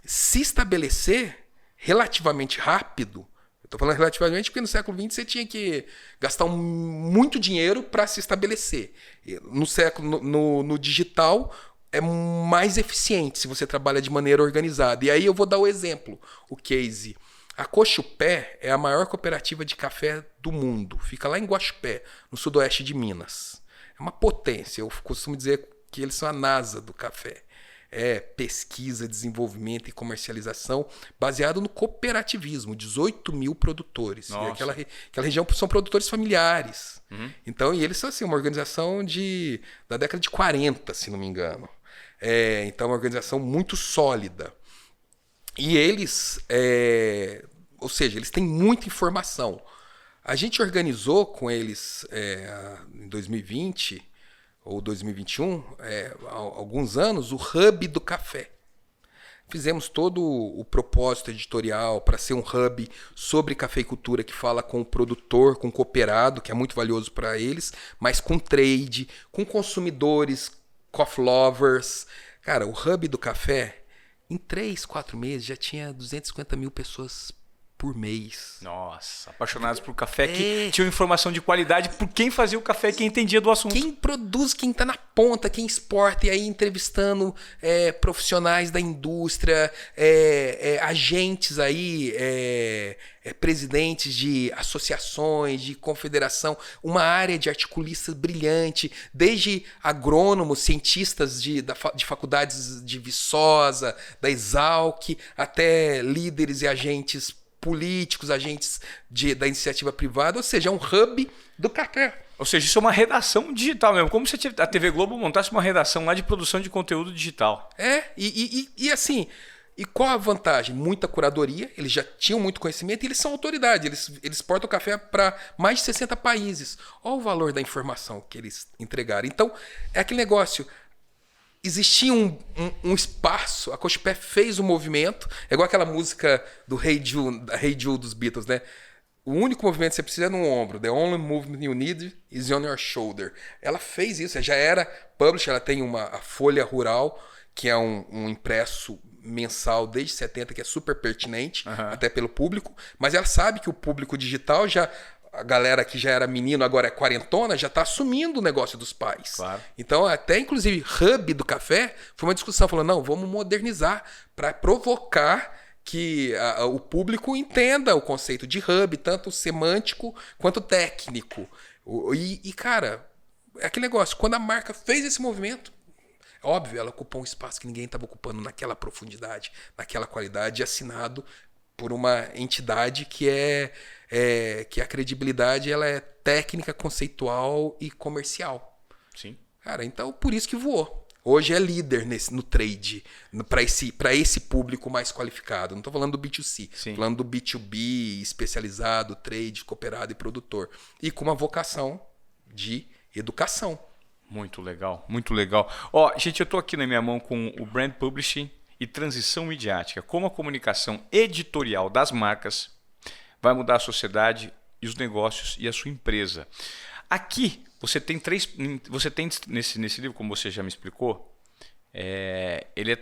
se estabelecer relativamente rápido. Eu estou falando relativamente porque no século XX você tinha que gastar muito dinheiro para se estabelecer. No digital é mais eficiente se você trabalha de maneira organizada. E aí eu vou dar o exemplo, o case. A Cochupé é a maior cooperativa de café do mundo. Fica lá em Guaxupé, no sudoeste de Minas. É uma potência. Eu costumo dizer que eles são a NASA do café. É pesquisa, desenvolvimento e comercialização baseado no cooperativismo. 18 mil produtores. E aquela região são produtores familiares. Então, e eles são assim, uma organização da década de 40, se não me engano. Então, uma organização muito sólida. E eles, ou seja, eles têm muita informação. A gente organizou com eles em 2020 ou 2021, há alguns anos, o Hub do Café. Fizemos todo o propósito editorial para ser um hub sobre cafeicultura que fala com o produtor, com o cooperado, que é muito valioso para eles, mas com trade, com consumidores, coffee lovers. Cara, o Hub do Café, em 3, 4 meses, já tinha 250 mil pessoas por mês. Nossa, apaixonados por café que tinham informação de qualidade por quem fazia o café e quem entendia do assunto. Quem produz, quem tá na ponta, quem exporta, e aí entrevistando profissionais da indústria, agentes aí, presidentes de associações, de confederação, uma área de articulistas brilhante, desde agrônomos, cientistas de faculdades de Viçosa, da Exalc, até líderes e agentes políticos, agentes da iniciativa privada, ou seja, é um hub do café. Ou seja, isso é uma redação digital mesmo. Como se a TV Globo montasse uma redação lá de produção de conteúdo digital. E assim, e qual a vantagem? Muita curadoria, eles já tinham muito conhecimento e eles são autoridade, eles exportam café para mais de 60 países. Olha o valor da informação que eles entregaram. Então, é aquele negócio, existia um espaço, a Cochipé fez um movimento, é igual aquela música do Hey Jude dos Beatles, né? O único movimento que você precisa é no ombro. The only movement you need is on your shoulder. Ela fez isso, ela já era publisher, ela tem a Folha Rural, que é um impresso mensal desde 70, que é super pertinente, até pelo público, mas ela sabe que o público digital a galera que já era menino, agora é quarentona, já está assumindo o negócio dos pais. Claro. Então, até inclusive, hub do café, foi uma discussão, falando, não, vamos modernizar para provocar que o público entenda o conceito de hub, tanto semântico quanto técnico. Cara, é aquele negócio, quando a marca fez esse movimento, óbvio, ela ocupou um espaço que ninguém estava ocupando naquela profundidade, naquela qualidade, assinado por uma entidade que que a credibilidade ela é técnica, conceitual e comercial. Sim. Cara, então por isso que voou. Hoje é líder no trade, para esse público mais qualificado. Não estou falando do B2C, estou falando do B2B, especializado, trade, cooperado e produtor. E com uma vocação de educação. Muito legal, muito legal. Ó, gente, eu estou aqui na minha mão com o Brand Publishing e Transição Midiática. Como a comunicação editorial das marcas vai mudar a sociedade e os negócios e a sua empresa. Aqui você tem nesse livro, como você já me explicou, ele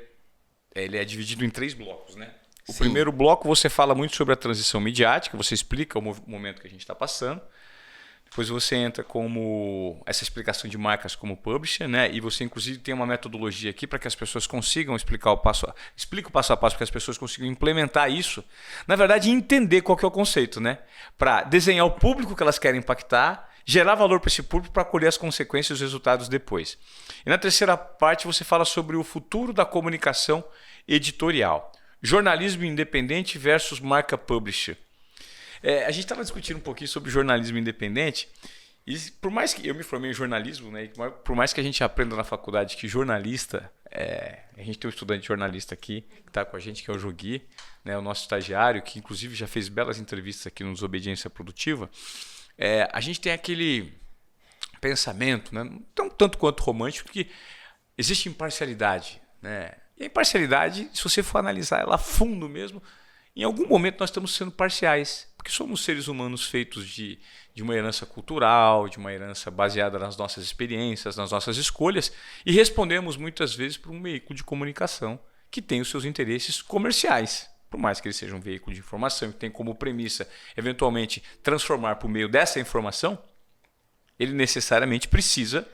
é dividido em 3 blocos, né? O primeiro bloco você fala muito sobre a transição midiática, você explica o momento que a gente está passando. Depois você entra como essa explicação de marcas como publisher, né? E você inclusive tem uma metodologia aqui para que as pessoas consigam explica o passo a passo para que as pessoas consigam implementar isso. Na verdade, entender qual que é o conceito, né? Para desenhar o público que elas querem impactar, gerar valor para esse público para colher as consequências e os resultados depois. E na terceira parte você fala sobre o futuro da comunicação editorial. Jornalismo independente versus marca publisher. A gente estava discutindo um pouquinho sobre jornalismo independente e por mais que eu me formei em jornalismo, né, por mais que a gente aprenda na faculdade que jornalista, a gente tem um estudante jornalista aqui que está com a gente, que é o Jogui, né, o nosso estagiário, que inclusive já fez belas entrevistas aqui no Desobediência Produtiva, a gente tem aquele pensamento, né, não tanto quanto romântico, que existe imparcialidade. Né? E a imparcialidade, se você for analisar ela a fundo mesmo, em algum momento nós estamos sendo parciais, porque somos seres humanos feitos de uma herança cultural, de uma herança baseada nas nossas experiências, nas nossas escolhas, e respondemos muitas vezes por um veículo de comunicação que tem os seus interesses comerciais. Por mais que ele seja um veículo de informação que tem como premissa, eventualmente, transformar por meio dessa informação, ele necessariamente precisa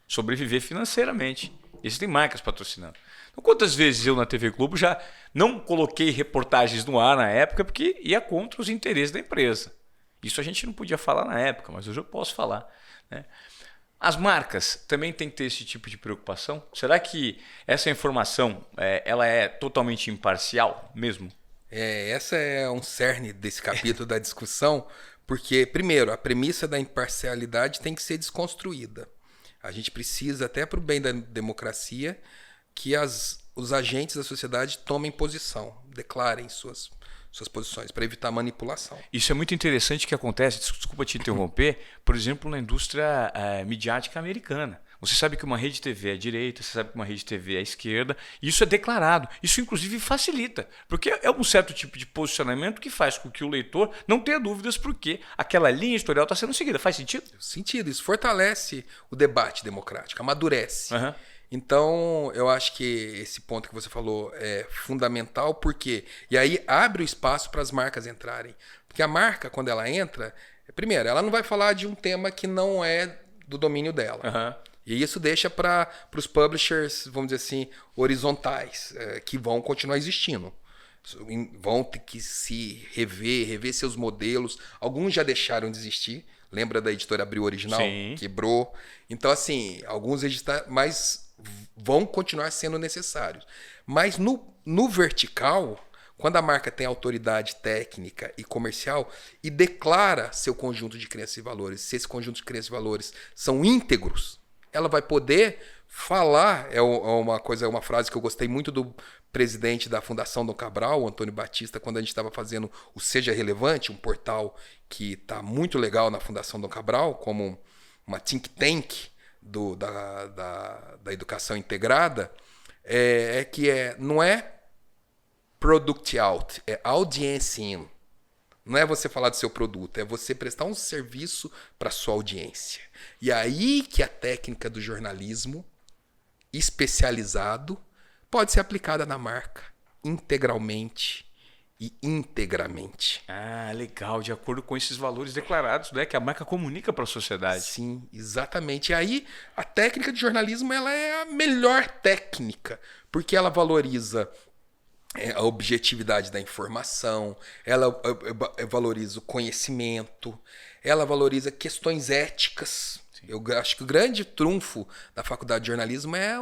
sobreviver financeiramente. Existem marcas patrocinando. Então, quantas vezes eu na TV Globo já não coloquei reportagens no ar na época porque ia contra os interesses da empresa. Isso a gente não podia falar na época, mas hoje eu posso falar. Né? As marcas também têm que ter esse tipo de preocupação? Será que essa informação ela é totalmente imparcial mesmo? Essa é um cerne desse capítulo da discussão, porque, primeiro, a premissa da imparcialidade tem que ser desconstruída. A gente precisa, até para o bem da democracia, que os agentes da sociedade tomem posição, declarem suas posições, para evitar manipulação. Isso é muito interessante que acontece, desculpa te interromper, por exemplo, na indústria midiática americana. Você sabe que uma rede TV é à direita, você sabe que uma rede TV é à esquerda, e isso é declarado. Isso, inclusive, facilita, porque é um certo tipo de posicionamento que faz com que o leitor não tenha dúvidas porque aquela linha editorial está sendo seguida. Faz sentido? Sentido. Isso fortalece o debate democrático, amadurece. Uhum. Então, eu acho que esse ponto que você falou é fundamental, porque e aí abre o espaço para as marcas entrarem. Porque a marca, quando ela entra, primeiro, ela não vai falar de um tema que não é do domínio dela. Aham. E isso deixa para os publishers, vamos dizer assim, horizontais, que vão continuar existindo. Vão ter que se rever seus modelos. Alguns já deixaram de existir. Lembra da editora Abril Original? Sim. Quebrou. Então, assim, alguns mas vão continuar sendo necessários. Mas no vertical, quando a marca tem autoridade técnica e comercial e declara seu conjunto de crenças e valores, se esse conjunto de crenças e valores são íntegros, ela vai poder falar. Uma frase que eu gostei muito do presidente da Fundação Dom Cabral, o Antônio Batista, quando a gente estava fazendo o Seja Relevante, um portal que está muito legal na Fundação Dom Cabral, como uma think tank da educação integrada, não é product out, é audience in. Não é você falar do seu produto, é você prestar um serviço para sua audiência. E aí que a técnica do jornalismo especializado pode ser aplicada na marca integralmente e integramente. Ah, legal, de acordo com esses valores declarados, né, que a marca comunica para a sociedade. Sim, exatamente. E aí a técnica de jornalismo ela é a melhor técnica, porque ela valoriza a objetividade da informação, ela valoriza o conhecimento, ela valoriza questões éticas. Sim. Eu acho que o grande trunfo da faculdade de jornalismo é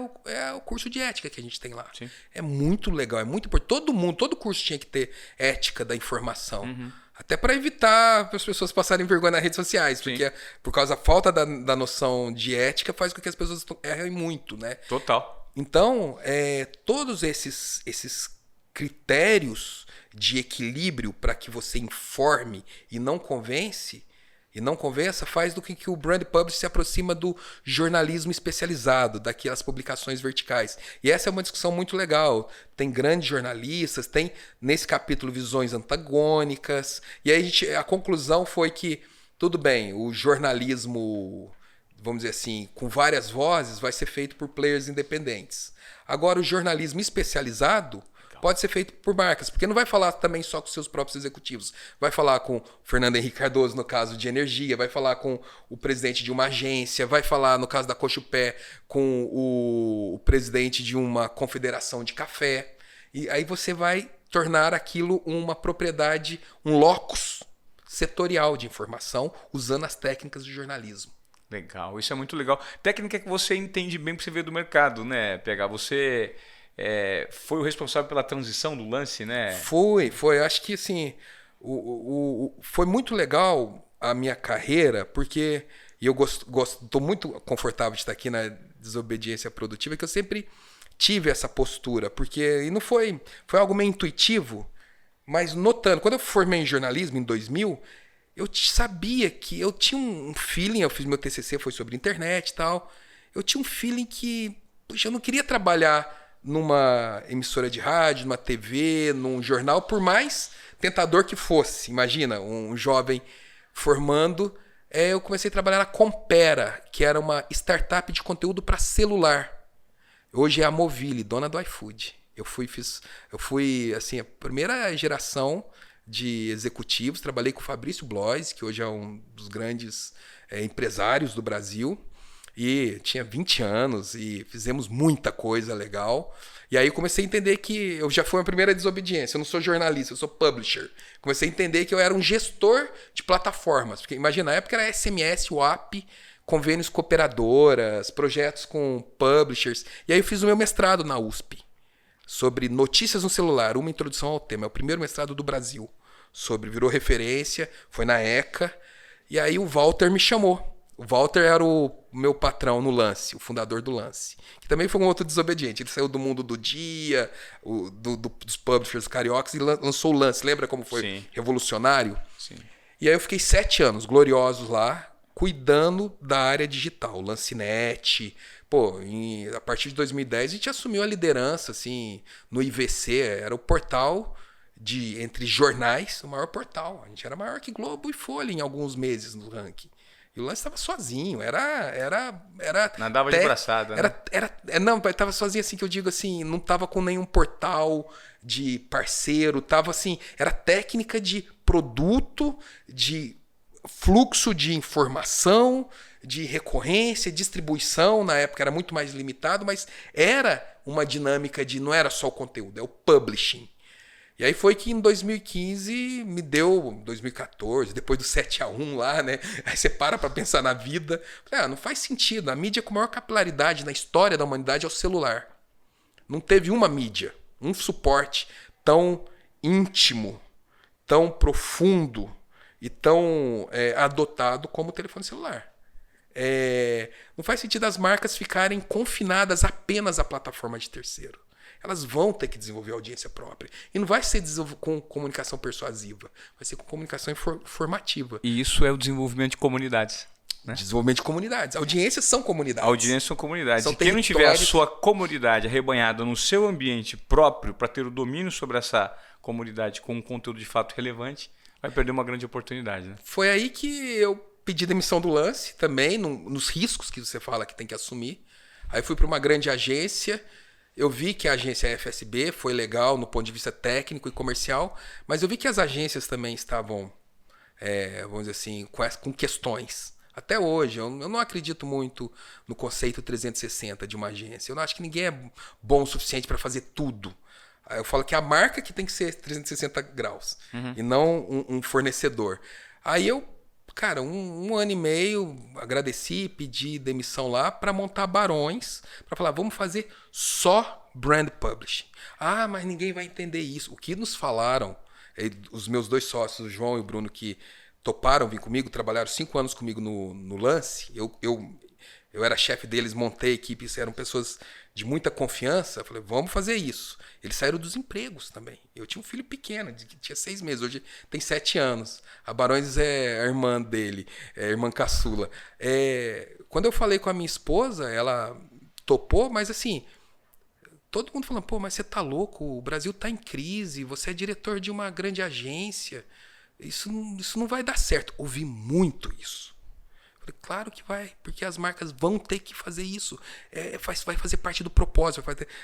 o curso de ética que a gente tem lá. Sim. É muito legal, é muito importante. Todo curso tinha que ter ética da informação. Uhum. Até para evitar as pessoas passarem vergonha nas redes sociais. Sim. Porque por causa da falta da noção de ética faz com que as pessoas errem muito, né? Total. Então, todos esses critérios de equilíbrio para que você informe e não convença, faz do que o brand publish se aproxima do jornalismo especializado, daquelas publicações verticais. E essa é uma discussão muito legal. Tem grandes jornalistas, tem nesse capítulo visões antagônicas. E aí a conclusão foi que, tudo bem, o jornalismo, vamos dizer assim, com várias vozes, vai ser feito por players independentes. Agora, o jornalismo especializado pode ser feito por marcas, porque não vai falar também só com seus próprios executivos. Vai falar com o Fernando Henrique Cardoso, no caso de energia, vai falar com o presidente de uma agência, vai falar, no caso da Cochupé, com o presidente de uma confederação de café. E aí você vai tornar aquilo uma propriedade, um locus setorial de informação, usando as técnicas do jornalismo. Legal, isso é muito legal. Técnica que você entende bem para você ver do mercado, né? Pegar você... foi o responsável pela transição do Lance, né? Foi. Acho que assim, foi muito legal a minha carreira, porque eu estou muito confortável de estar aqui na Desobediência Produtiva, que eu sempre tive essa postura, porque e não foi algo meio intuitivo, mas notando, quando eu formei em jornalismo em 2000, eu sabia que eu tinha um feeling, eu fiz meu TCC, foi sobre internet e tal, eu tinha um feeling que, puxa, eu não queria trabalhar numa emissora de rádio, numa TV, num jornal, por mais tentador que fosse. Imagina, um jovem formando. Eu comecei a trabalhar na Compera, que era uma startup de conteúdo para celular. Hoje é a Movile, dona do iFood. Eu fui assim, a primeira geração de executivos. Trabalhei com o Fabrício Blois, que hoje é um dos grandes empresários do Brasil. E tinha 20 anos e fizemos muita coisa legal. E aí eu comecei a entender que eu já fui a primeira desobediência. Eu não sou jornalista, eu sou publisher. Comecei a entender que eu era um gestor de plataformas. Porque imagina, na época era SMS, WAP, convênios com operadoras, projetos com publishers. E aí eu fiz o meu mestrado na USP sobre notícias no celular, uma introdução ao tema. É o primeiro mestrado do Brasil. Virou referência, foi na ECA. E aí o Walter me chamou. O Walter era o meu patrão no Lance, o fundador do Lance, que também foi um outro desobediente. Ele saiu do mundo do Dia, dos publishers cariocas e lançou o Lance. Lembra como foi? Sim. Revolucionário? Sim. E aí eu fiquei 7 anos gloriosos lá, cuidando da área digital, Lancenet. A partir de 2010 a gente assumiu a liderança assim, no IVC, era o portal entre jornais, o maior portal. A gente era maior que Globo e Folha em alguns meses no ranking. E o lance estava sozinho, Nadava de braçada, né? Não, estava sozinho assim, que eu digo assim, não estava com nenhum portal de parceiro, tava assim, era técnica de produto, de fluxo de informação, de recorrência, distribuição, na época era muito mais limitado, mas era uma dinâmica de, não era só o conteúdo, é o publishing. E aí foi que em 2015 me deu, 2014, depois do 7-1 lá, né? Aí você para pensar na vida. Falei, não faz sentido. A mídia com maior capilaridade na história da humanidade é o celular. Não teve uma mídia, um suporte tão íntimo, tão profundo e tão adotado como o telefone celular. Não faz sentido as marcas ficarem confinadas apenas à plataforma de terceiro. Elas vão ter que desenvolver audiência própria. E não vai ser com comunicação persuasiva, vai ser com comunicação informativa. E isso é o desenvolvimento de comunidades. Né? Desenvolvimento de comunidades. Audiências são comunidades. Audiências são comunidades. E quem não tiver a sua comunidade arrebanhada no seu ambiente próprio para ter o domínio sobre essa comunidade com um conteúdo de fato relevante, vai perder uma grande oportunidade. Né? Foi aí que eu pedi demissão do Lance também, nos riscos que você fala que tem que assumir. Aí fui para uma grande agência. Eu vi que a agência FSB foi legal no ponto de vista técnico e comercial, mas eu vi que as agências também estavam, vamos dizer assim, com questões. Até hoje, eu não acredito muito no conceito 360 de uma agência. Eu não acho que ninguém é bom o suficiente para fazer tudo. Eu falo que a marca que tem que ser 360 graus, e não um fornecedor. Aí eu, cara, um ano e meio, agradeci, pedi demissão lá para montar Barões, para falar, vamos fazer só brand publishing. Mas ninguém vai entender isso. O que nos falaram, os meus dois sócios, o João e o Bruno, que toparam vir comigo, trabalharam 5 anos comigo no Lance, eu era chefe deles, montei a equipe, eram pessoas de muita confiança. Eu falei, vamos fazer isso. Eles saíram dos empregos também. Eu tinha um filho pequeno, que tinha 6 meses, hoje tem 7 anos. A Barões é a irmã dele, é a irmã caçula. Quando eu falei com a minha esposa, ela topou, mas assim, todo mundo falando, pô, mas você tá louco, o Brasil tá em crise, você é diretor de uma grande agência, isso não vai dar certo. Ouvi muito isso. Falei, claro que vai, porque as marcas vão ter que fazer isso. Vai fazer parte do propósito.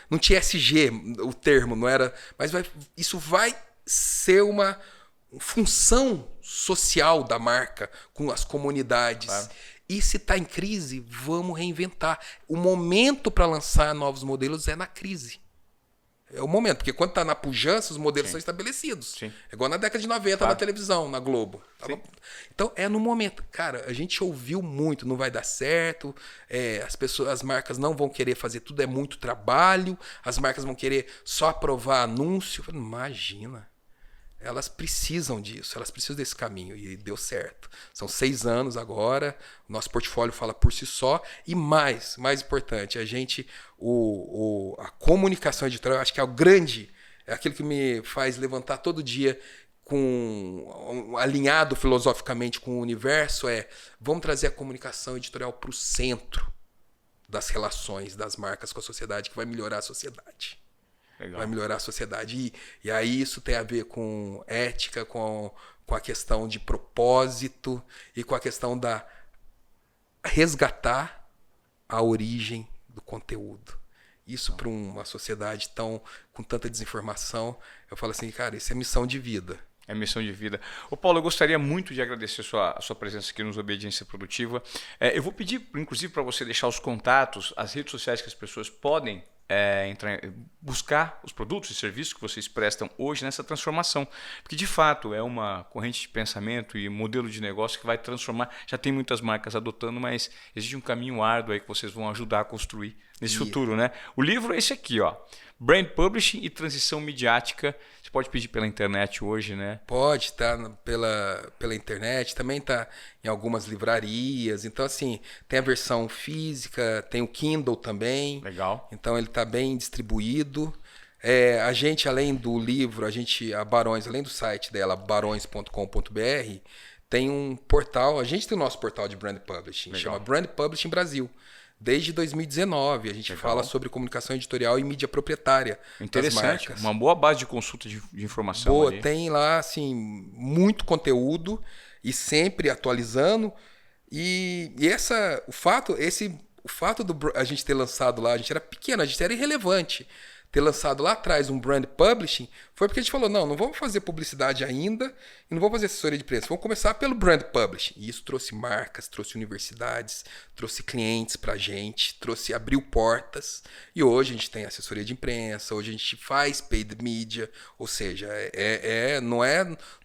Não tinha SG o termo, não era. Mas isso vai ser uma função social da marca com as comunidades. Claro. E se está em crise, vamos reinventar. O momento para lançar novos modelos é na crise. É o momento, porque quando está na pujança, os modelos são estabelecidos. Sim. É igual na década de 90, na televisão, na Globo. Então, é no momento. Cara, a gente ouviu muito, não vai dar certo, as marcas não vão querer fazer tudo, é muito trabalho, as marcas vão querer só aprovar anúncio. Eu falei, imagina. Elas precisam disso, elas precisam desse caminho. E deu certo. São 6 anos agora, o nosso portfólio fala por si só. E mais importante, a comunicação editorial, acho que é aquilo que me faz levantar todo dia alinhado filosoficamente com o universo, vamos trazer a comunicação editorial para o centro das relações das marcas com a sociedade, que vai melhorar a sociedade. Legal. Vai melhorar a sociedade. E aí isso tem a ver com ética, com a questão de propósito e com a questão da resgatar a origem do conteúdo. Isso para uma sociedade com tanta desinformação, eu falo assim, cara, isso é missão de vida. É missão de vida. Ô Paulo, eu gostaria muito de agradecer a sua presença aqui nos Obediência Produtiva. Eu vou pedir, inclusive, para você deixar os contatos, as redes sociais que as pessoas podem buscar os produtos e serviços que vocês prestam hoje nessa transformação. Porque, de fato, é uma corrente de pensamento e modelo de negócio que vai transformar. Já tem muitas marcas adotando, mas existe um caminho árduo aí que vocês vão ajudar a construir nesse futuro, né? O livro é esse aqui, ó. Brand Publishing e Transição Midiática. Você pode pedir pela internet hoje, né? Pode, tá pela internet, também tá em algumas livrarias. Então, assim, tem a versão física, tem o Kindle também. Legal. Então, ele tá bem distribuído. A gente, além do livro, a Barões, além do site dela, barões.com.br, tem um portal, a gente tem o nosso portal de Brand Publishing, chama Brand Publishing Brasil. Desde 2019, a gente fala sobre comunicação editorial e mídia proprietária. Interessante, das marcas. Uma boa base de consulta de informação. Boa, ali. Tem lá assim, muito conteúdo e sempre atualizando. O fato a gente ter lançado lá, a gente era pequeno, a gente era irrelevante. Ter lançado lá atrás um brand publishing foi porque a gente falou, não vamos fazer publicidade ainda e não vamos fazer assessoria de imprensa, vamos começar pelo brand publishing. E isso trouxe marcas, trouxe universidades, trouxe clientes pra gente, abriu portas. E hoje a gente tem assessoria de imprensa, hoje a gente faz paid media, ou seja,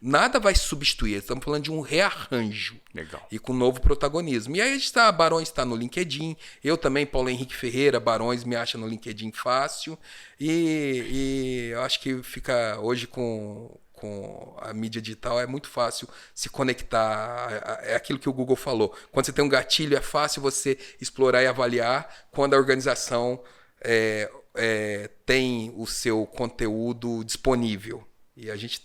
nada vai substituir, estamos falando de um rearranjo. Legal. E com um novo protagonismo. E aí Barões está no LinkedIn, eu também, Paulo Henrique Ferreira, Barões me acha no LinkedIn fácil. E eu acho que fica hoje com a mídia digital é muito fácil se conectar. É aquilo que o Google falou. Quando você tem um gatilho, é fácil você explorar e avaliar. Quando a organização tem o seu conteúdo disponível. E a gente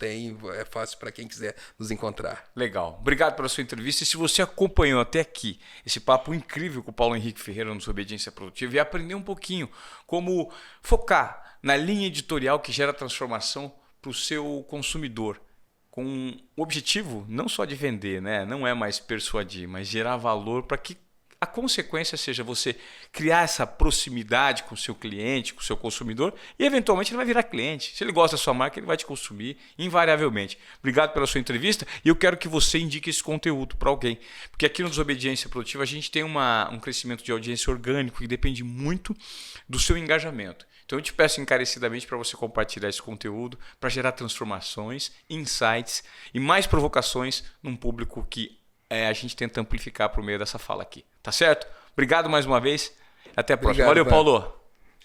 é fácil para quem quiser nos encontrar. Legal. Obrigado pela sua entrevista. E se você acompanhou até aqui esse papo incrível com o Paulo Henrique Ferreira no Obediência Produtiva e aprender um pouquinho como focar na linha editorial que gera transformação para o seu consumidor, com o objetivo não só de vender, né? Não é mais persuadir, mas gerar valor para que a consequência seja você criar essa proximidade com o seu cliente, com o seu consumidor e eventualmente ele vai virar cliente. Se ele gosta da sua marca, ele vai te consumir invariavelmente. Obrigado pela sua entrevista e eu quero que você indique esse conteúdo para alguém. Porque aqui no Desobediência Produtiva a gente tem um crescimento de audiência orgânico que depende muito do seu engajamento. Então eu te peço encarecidamente para você compartilhar esse conteúdo para gerar transformações, insights e mais provocações num público que a gente tenta amplificar por meio dessa fala aqui. Tá certo? Obrigado mais uma vez. Até a próxima. Valeu, Paulo.